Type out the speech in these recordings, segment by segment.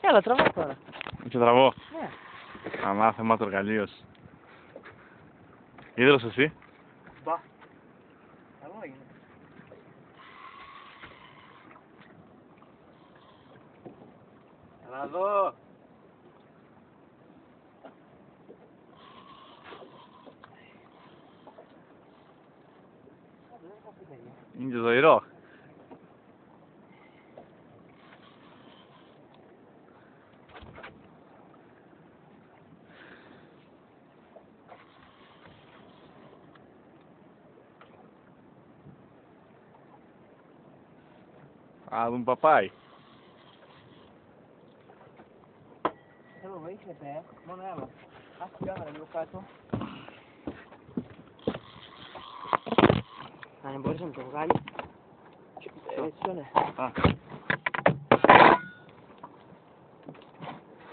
Έλα, τραβώ τώρα. Και τραβώ. Ναι. Ανάθεμα το εργαλείος. Είδες εσύ. Μπα. Καλό είναι. Έλα εδώ. Είναι και ζωηρό. Α, δουν παπάει. Θέλω βοήθειε, μόνο έλα. Ας την κάμερα λίγο κάτω. Αν μπορείς να μου το βγάλεις. Έτσι, ναι. Α.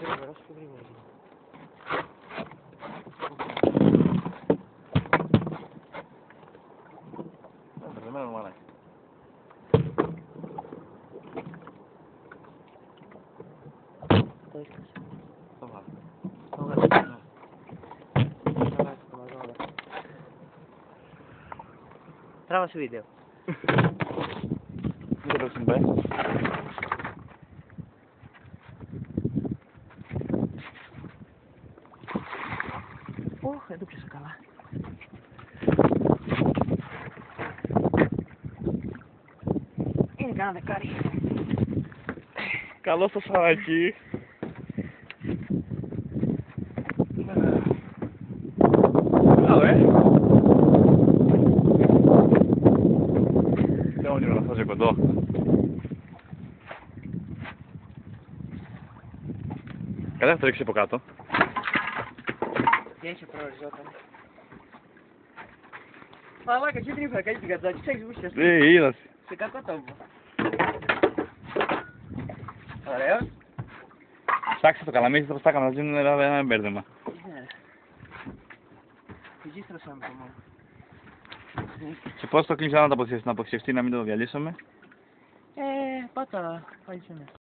Γρήγορα, όσο πιο γρήγορα. Μπερδεμένο μαλάκι. Το έσκασε. Το βάλω. Το βγάλεις. Το βγάλεις το μαζόλο. Τράβασε βίντεο. Δεν το συμβαίνει. Δεν το πιάσα καλά. Είναι κανένα δεκάρι. Καλό στο σαράκι. Καλό, δεν όνειρο να φτάσει κοντό. Καλά θα το ρίξει από κάτω. Τι έχει προοριζόταν. Μαλάκα, και την είπα καλή την κατσάκη, ξέρεις που είσαι. Είδας. Σε κακό τόπο. Ωραίος. Ψάξε το καλαμίδι, θα τα έκανα, δεν είναι ένα μπέρδεμα. Ναι. Ρегίστρωσαμε το μόνο. Και πώς το κλείψα να το αποθηκευτεί, να μην το διαλύσουμε. Πάτα, πάλι σε μέσα.